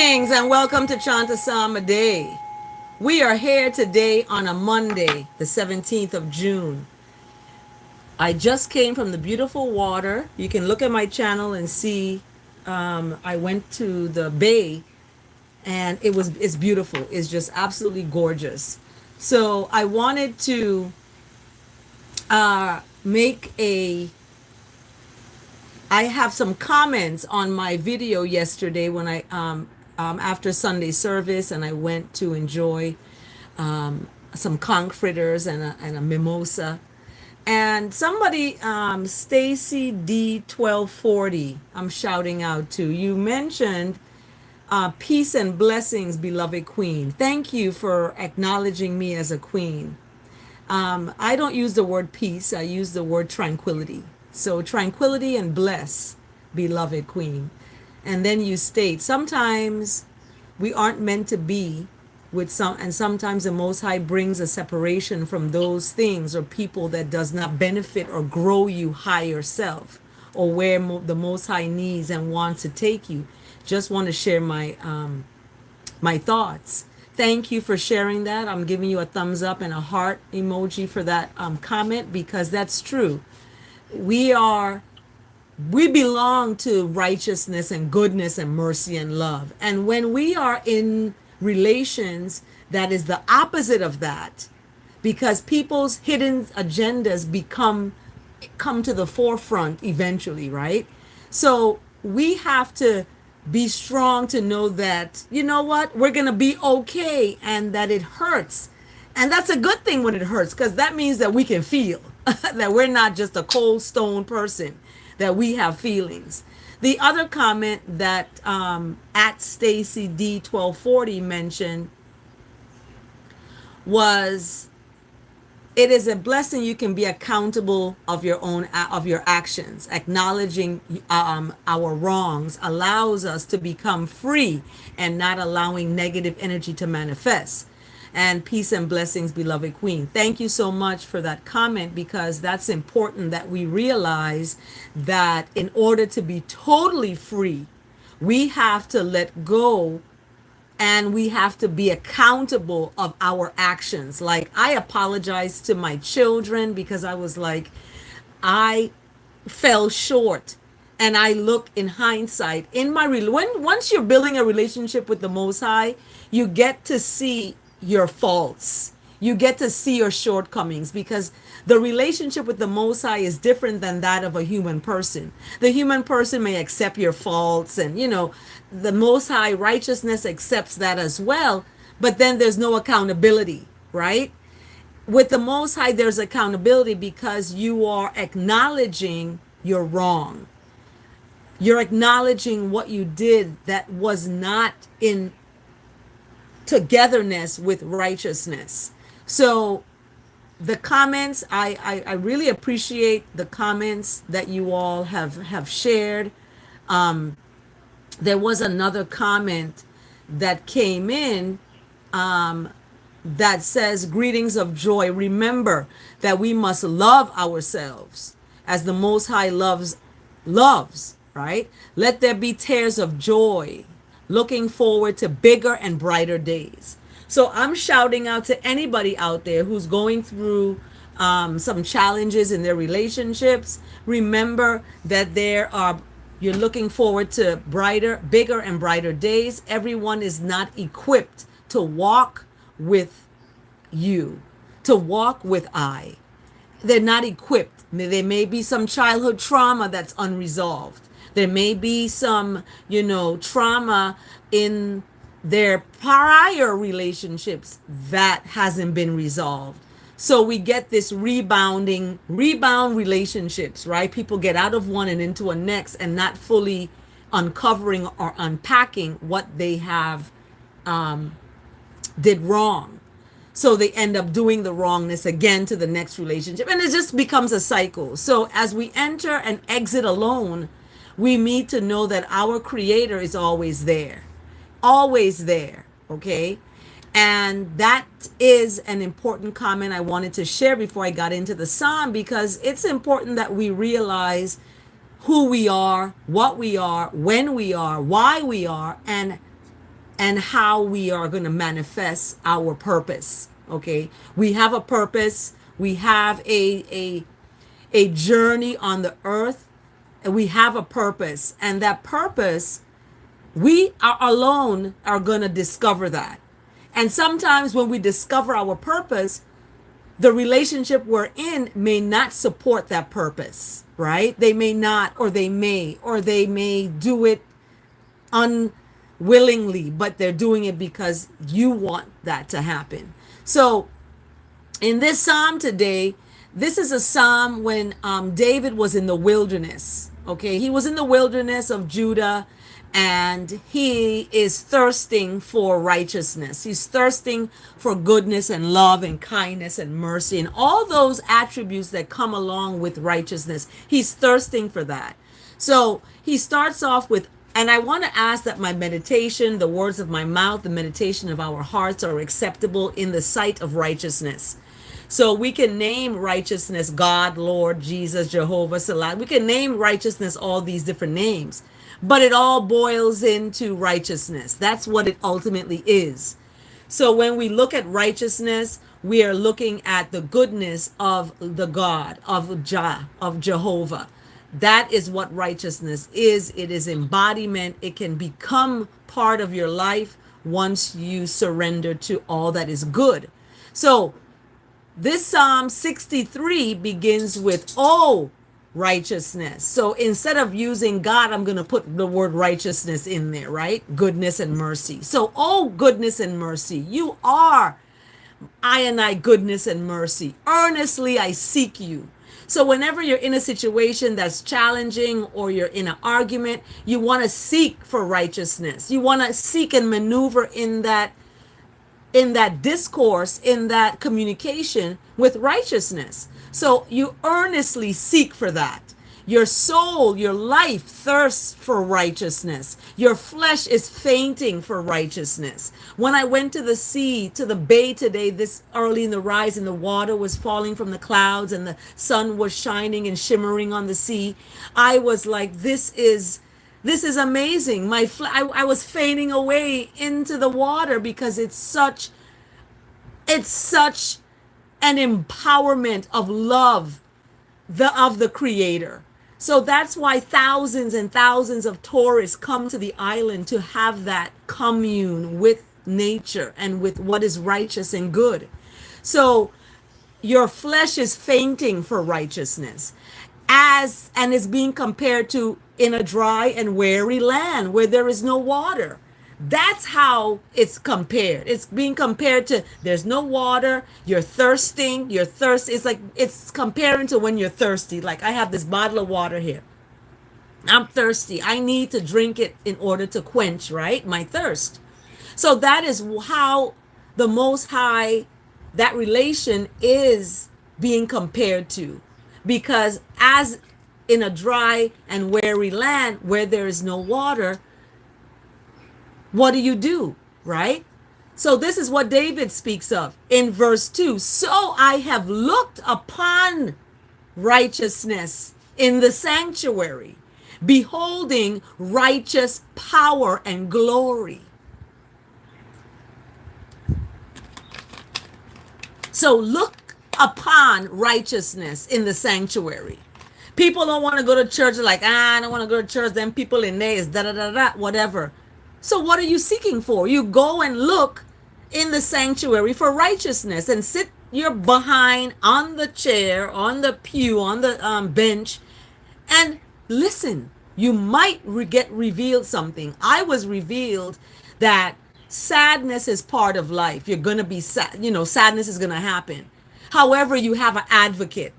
Greetings and welcome to Chant a Day. We are here today on a Monday, the 17th of June. I just came from the beautiful water. You can look at my channel and see I went to the bay and it's beautiful. It's just absolutely gorgeous. So I wanted to make a I have some comments on my video yesterday when I after Sunday service, and I went to enjoy some conch fritters and a mimosa. And somebody, Stacy D1240, I'm shouting out to you. Mentioned peace and blessings, beloved queen. Thank you for acknowledging me as a queen. I don't use the word peace, I use the word tranquility. So, tranquility and bless, beloved queen. And then you state, sometimes we aren't meant to be with some, and sometimes the Most High brings a separation from those things or people that does not benefit or grow you higher self, or where the Most High needs and wants to take you. Just want to share my thoughts. Thank you for sharing that. I'm giving you a thumbs up and a heart emoji for that comment, because that's true. We belong to righteousness and goodness and mercy and love. And when we are in relations that is the opposite of that, because people's hidden agendas come to the forefront eventually, right? So we have to be strong to know that, you know what, we're going to be okay, and that it hurts. And that's a good thing when it hurts, because that means that we can feel that we're not just a cold stone person, that we have feelings. The other comment that at Stacy D1240 mentioned was, it is a blessing you can be accountable of your actions. Acknowledging our wrongs allows us to become free and not allowing negative energy to manifest. And peace and blessings, beloved queen. Thank you so much for that comment, because that's important that we realize that in order to be totally free, we have to let go, and we have to be accountable of our actions. Like, I apologize to my children because I was like, I fell short. And I look in hindsight in once you're building a relationship with the Most High, you get to see your faults. You get to see your shortcomings, because the relationship with the Most High is different than that of a human person. The human person may accept your faults, and the Most High righteousness accepts that as well, but then there's no accountability, right? With the Most High, there's accountability, because you are acknowledging you're wrong. You're acknowledging what you did that was not in togetherness with righteousness. So the comments, I really appreciate the comments that you all have shared. There was another comment that came in that says, greetings of joy. Remember that we must love ourselves as the Most High loves, right? Let there be tears of joy, looking forward to bigger and brighter days. So I'm shouting out to anybody out there who's going through some challenges in their relationships. Remember that you're looking forward to bigger and brighter days. Everyone is not equipped to walk with you, to walk with I. They're not equipped. There may be some childhood trauma that's unresolved. There may be some, trauma in their prior relationships that hasn't been resolved. So we get this rebound relationships, right? People get out of one and into a next, and not fully uncovering or unpacking what they have did wrong. So they end up doing the wrongness again to the next relationship, and it just becomes a cycle. So as we enter and exit alone, we need to know that our Creator is always there, okay? And that is an important comment I wanted to share before I got into the psalm, because it's important that we realize who we are, what we are, when we are, why we are, and and how we are going to manifest our purpose. Okay, we have a purpose. We have a journey on the earth, and we have a purpose, and that purpose, we are alone are going to discover that. And sometimes when we discover our purpose, the relationship we're in may not support that purpose, right? They may not, or they may do it unwillingly, but they're doing it because you want that to happen. So in this psalm today, this is a psalm when David was in the wilderness. Okay, he was in the wilderness of Judah, and he is thirsting for righteousness. He's thirsting for goodness and love and kindness and mercy and all those attributes that come along with righteousness. He's thirsting for that. So he starts off with, and I want to ask that my meditation, the words of my mouth, the meditation of our hearts are acceptable in the sight of righteousness. So we can name righteousness God, Lord, Jesus, Jehovah, Salah. We can name righteousness all these different names, but it all boils into righteousness. That's what it ultimately is. So when we look at righteousness, we are looking at the goodness of the God, of Jehovah. That is what righteousness is. It is embodiment. It can become part of your life once you surrender to all that is good. So this Psalm 63 begins with, oh, righteousness. So instead of using God, I'm going to put the word righteousness in there, right? Goodness and mercy. So, oh, goodness and mercy. You are I goodness and mercy. Earnestly I seek you. So whenever you're in a situation that's challenging or you're in an argument, you want to seek for righteousness. You want to seek and maneuver in that discourse, in that communication with righteousness. So you earnestly seek for that. Your soul, your life thirsts for righteousness. Your flesh is fainting for righteousness. When I went to the sea, to the bay today, this early in the rise, and the water was falling from the clouds and the sun was shining and shimmering on the sea, I was like, this is amazing. I was fainting away into the water because it's such an empowerment of love of the Creator. So that's why thousands and thousands of tourists come to the island to have that commune with nature and with what is righteous and good. So your flesh is fainting for righteousness, and is being compared to in a dry and weary land where there is no water. That's how it's compared. It's being compared to there's no water, you're thirsting, your thirst is like, it's comparing to when you're thirsty. Like, I have this bottle of water here. I'm thirsty. I need to drink it in order to quench, right, my thirst. So that is how the Most High, that relation is being compared to. Because as in a dry and weary land where there is no water, what do, right? So this is what David speaks of in verse 2. So I have looked upon righteousness in the sanctuary, beholding righteous power and glory. So look upon righteousness in the sanctuary. People don't want to go to church. They're like, I don't want to go to church. Then people in there is da-da-da-da, whatever. So what are you seeking for? You go and look in the sanctuary for righteousness and sit your behind on the chair, on the pew, on the bench, and listen. You might get revealed something. I was revealed that sadness is part of life. You're going to be sad. Sadness is going to happen. However, you have an advocate,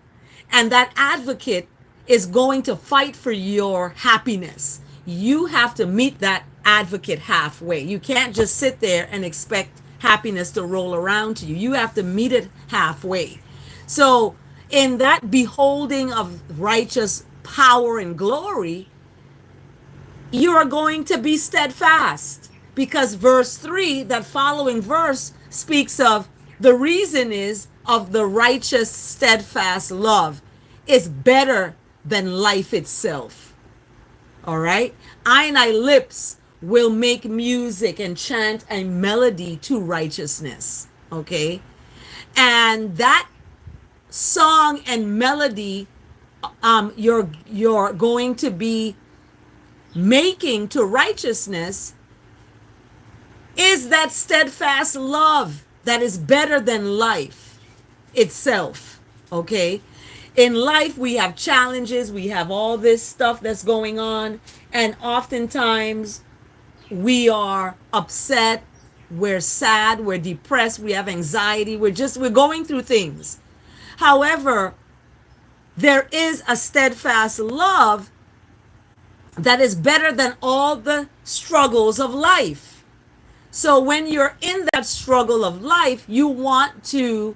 and that advocate is going to fight for your happiness. You have to meet that advocate halfway. You can't just sit there and expect happiness to roll around to you. You have to meet it halfway. So in that beholding of righteous power and glory, you are going to be steadfast, because verse 3, that following verse, speaks of the reason is of the righteous steadfast love is better than life itself. All right. I lips will make music and chant a melody to righteousness. Okay. And that song and melody you're going to be making to righteousness is that steadfast love that is better than life itself. Okay. In life, we have challenges, we have all this stuff that's going on, and oftentimes we are upset, we're sad, we're depressed, we have anxiety, we're going through things. However, there is a steadfast love that is better than all the struggles of life. So when you're in that struggle of life, you want to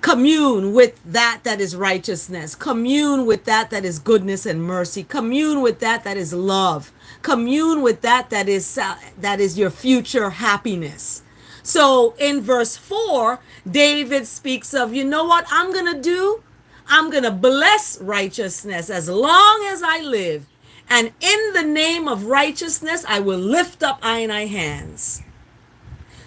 commune with that is righteousness, commune with that is goodness and mercy, commune with that is love, commune with that is your future happiness. So in verse 4, David speaks of, you know what I'm going to do? I'm going to bless righteousness as long as I live. And in the name of righteousness, I will lift up I hands.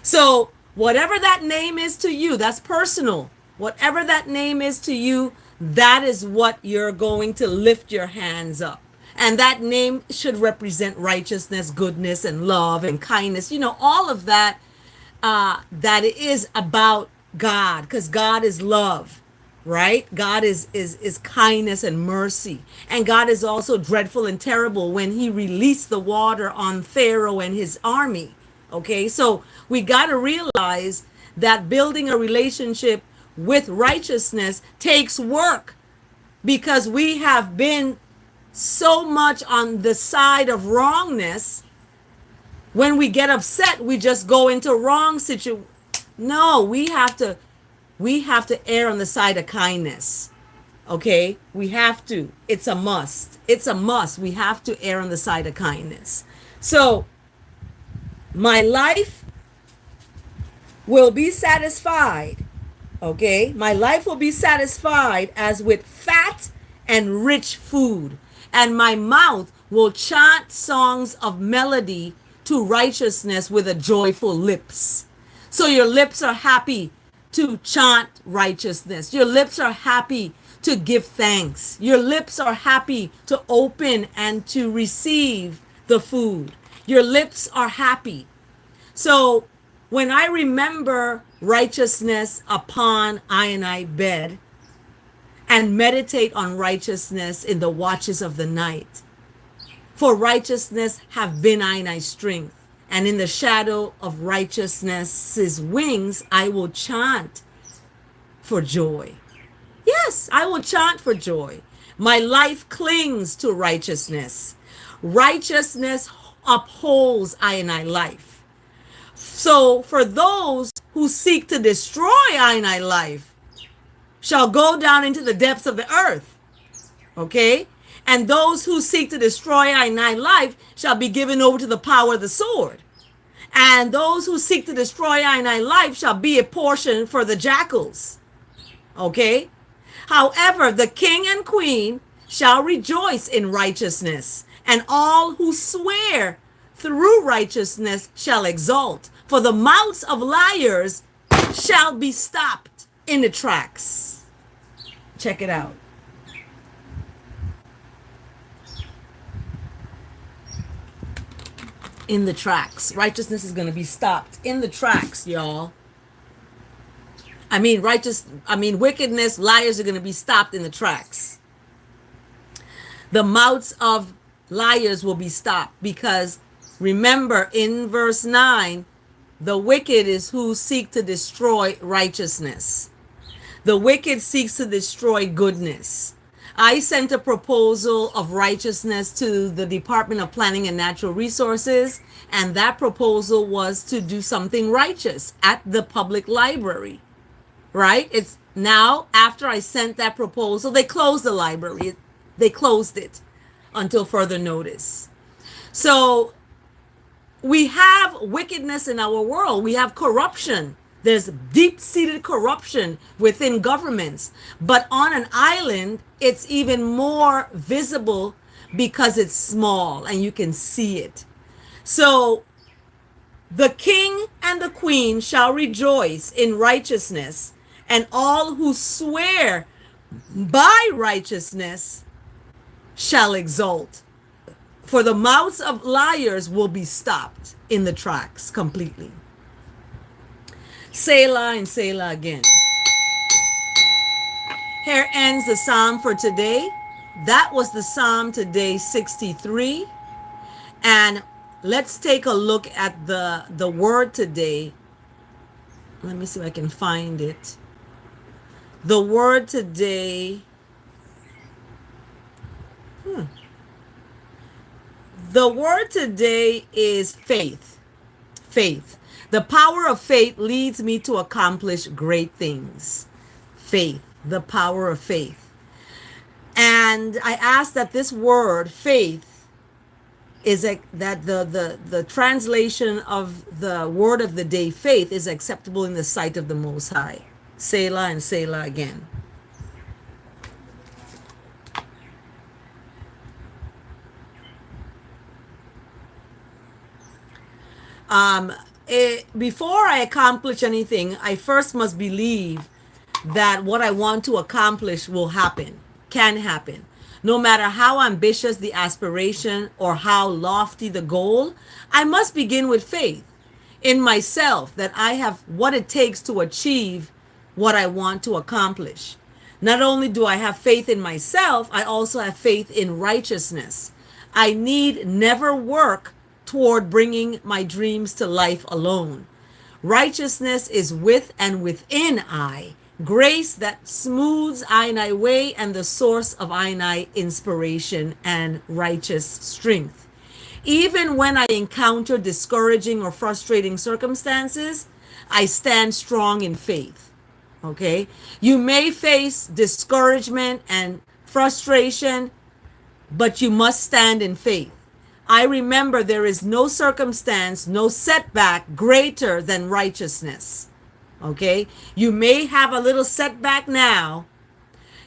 So whatever that name is to you, that's personal. Whatever that name is to you, that is what you're going to lift your hands up. And that name should represent righteousness, goodness, and love and kindness. You know, all of that, that is about God, because God is love, right? God is kindness and mercy. And God is also dreadful and terrible when he released the water on Pharaoh and his army. Okay, so we got to realize that building a relationship with righteousness takes work, because we have been so much on the side of wrongness. When we get upset, we just go into wrong situation. No, we have to err on the side of kindness. Okay, we have to. It's a must. It's a must. We have to err on the side of kindness. So my life will be satisfied. Okay, my life will be satisfied as with fat and rich food, and my mouth will chant songs of melody to righteousness with a joyful lips. So your lips are happy to chant righteousness. Your lips are happy to give thanks. Your lips are happy to open and to receive the food. Your lips are happy. So when I remember righteousness upon I bed and meditate on righteousness in the watches of the night, for righteousness have been I strength, and in the shadow of righteousness's wings I will chant for joy. Yes, I will chant for joy. My life clings to righteousness. Righteousness upholds I life. So for those who seek to destroy I life shall go down into the depths of the earth. Okay? And those who seek to destroy I life shall be given over to the power of the sword. And those who seek to destroy I life shall be a portion for the jackals. Okay? However, the king and queen shall rejoice in righteousness, and all who swear through righteousness shall exalt, for the mouths of liars shall be stopped in the tracks. Check it out. In the tracks. Righteousness is going to be stopped in the tracks, y'all. Wickedness, liars are going to be stopped in the tracks. The mouths of liars will be stopped, because remember in verse 9, the wicked is who seek to destroy righteousness. The wicked seeks to destroy goodness. I sent a proposal of righteousness to the Department of Planning and Natural Resources, and that proposal was to do something righteous at the public library, right? It's now, after I sent that proposal, they closed the library. They closed it until further notice. So we have wickedness in our world. We have corruption. There's deep-seated corruption within governments. But on an island, it's even more visible because it's small and you can see it. So the king and the queen shall rejoice in righteousness, and all who swear by righteousness shall exult. For the mouths of liars will be stopped in the tracks completely. Selah and Selah again. Here ends the psalm for today. That was the psalm today, 63. And let's take a look at the word today. Let me see if I can find it. The word today. The word today is faith. Faith. The power of faith leads me to accomplish great things. Faith. The power of faith. And I ask that this word, faith, is that the translation of the word of the day, faith, is acceptable in the sight of the Most High. Selah and Selah again. Before I accomplish anything, I first must believe that what I want to accomplish will happen, can happen. No matter how ambitious the aspiration or how lofty the goal, I must begin with faith in myself that I have what it takes to achieve what I want to accomplish. Not only do I have faith in myself, I also have faith in righteousness. I need never work toward bringing my dreams to life alone. Righteousness is with and within I, grace that smooths I way and the source of I inspiration and righteous strength. Even when I encounter discouraging or frustrating circumstances, I stand strong in faith. Okay? You may face discouragement and frustration, but you must stand in faith. I remember there is no circumstance, no setback greater than righteousness. Okay? You may have a little setback now.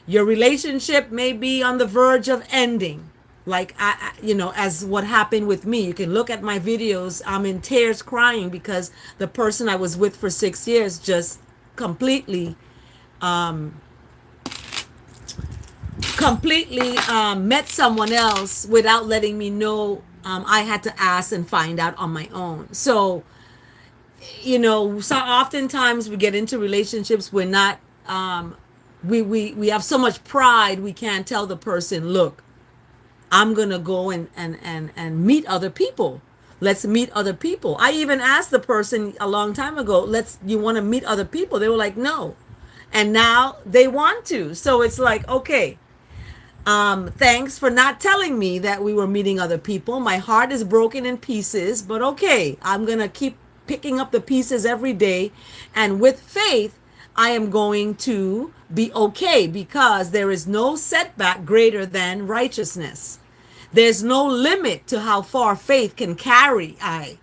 Your relationship may be on the verge of ending. Like, as what happened with me. You can look at my videos. I'm in tears crying because the person I was with for 6 years just completely met someone else without letting me know. I had to ask and find out on my own. So oftentimes we get into relationships, we're not, we have so much pride, we can't tell the person, look, I'm going to go and meet other people. Let's meet other people. I even asked the person a long time ago, you want to meet other people? They were like, no. And now they want to. So it's like, okay, thanks for not telling me that we were meeting other people. My heart is broken in pieces, but okay, I'm going to keep picking up the pieces every day. And with faith, I am going to be okay because there is no setback greater than righteousness. There's no limit to how far faith can carry I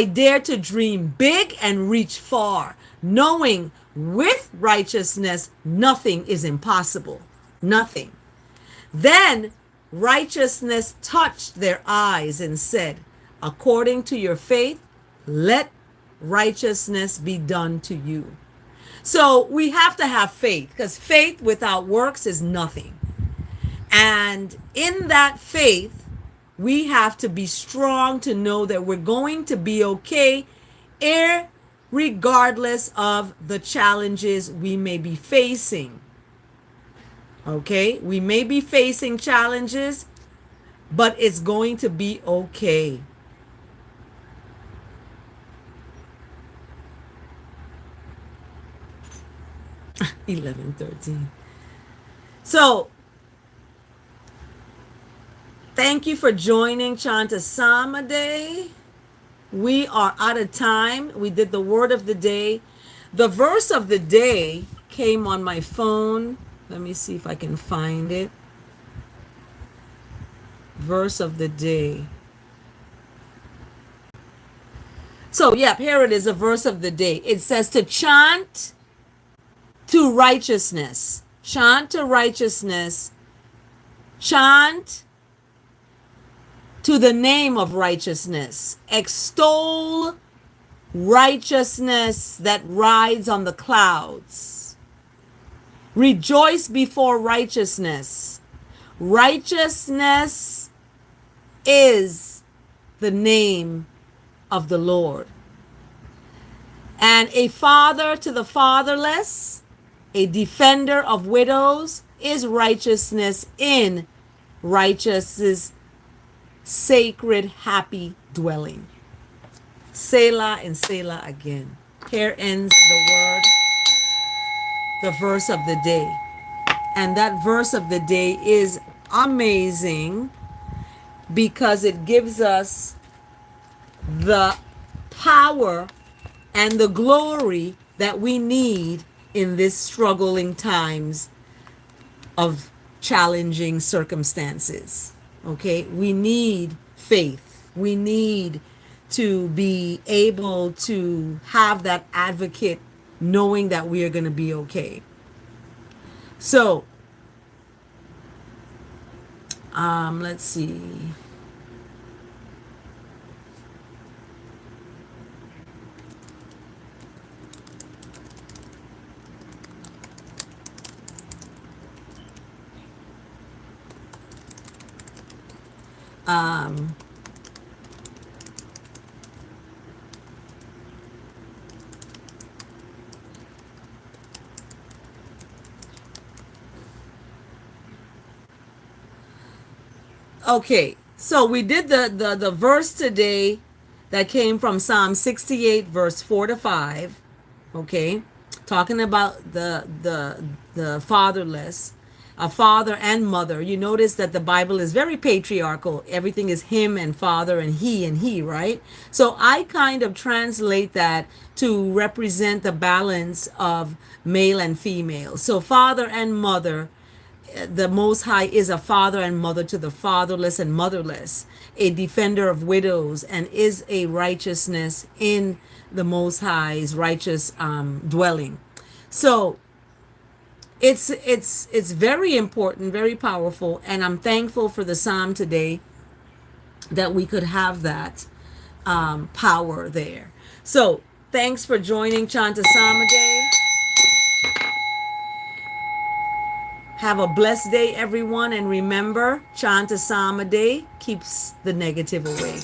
dare to dream big and reach far, knowing with righteousness, nothing is impossible. Nothing. Then righteousness touched their eyes and said, according to your faith, let righteousness be done to you. So we have to have faith because faith without works is nothing. And in that faith, we have to be strong to know that we're going to be okay, regardless of the challenges we may be facing. Okay? We may be facing challenges, but it's going to be okay. $11:13. So, thank you for joining Chant Day. We are out of time. We did the word of the day. The verse of the day came on my phone. Let me see if I can find it. Verse of the day. So, here it is, a verse of the day. It says to chant to righteousness. Chant to righteousness. Chant to the name of righteousness. Extol righteousness that rides on the clouds. Rejoice before righteousness. Righteousness is the name of the Lord. And a father to the fatherless, a defender of widows, is righteousness in righteousness' sacred, happy dwelling. Selah and Selah again. Here ends the verse of the day. And that verse of the day is amazing because it gives us the power and the glory that we need in this struggling times of challenging circumstances. Okay, we need faith. We need to be able to have that advocate knowing that we are going to be okay. So, let's see. Okay, so we did the verse today that came from Psalm 68, verse 4 to 5. Okay, talking about the fatherless, a father and mother. You notice that the Bible is very patriarchal. Everything is him and father and he, right? So I kind of translate that to represent the balance of male and female. So father and mother, the Most High is a father and mother to the fatherless and motherless, a defender of widows, and is a righteousness in the Most High's righteous dwelling. So it's very important, very powerful, and I'm thankful for the psalm today that we could have that power there. So thanks for joining Chant Day. Have a blessed day, everyone, and remember, Chant Day keeps the negative away.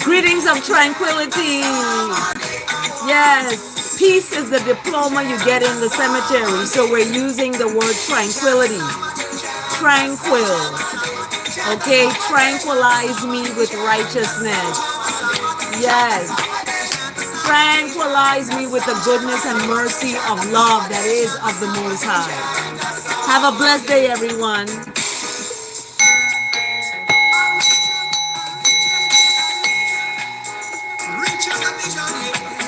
Greetings of tranquility. Yes, peace is the diploma you get in the cemetery. So we're using the word tranquility. Tranquil. Okay, tranquilize me with righteousness. Yes. Tranquilize me with the goodness and mercy of love that is of the Most High. Have a blessed day, everyone. Reach out the vision,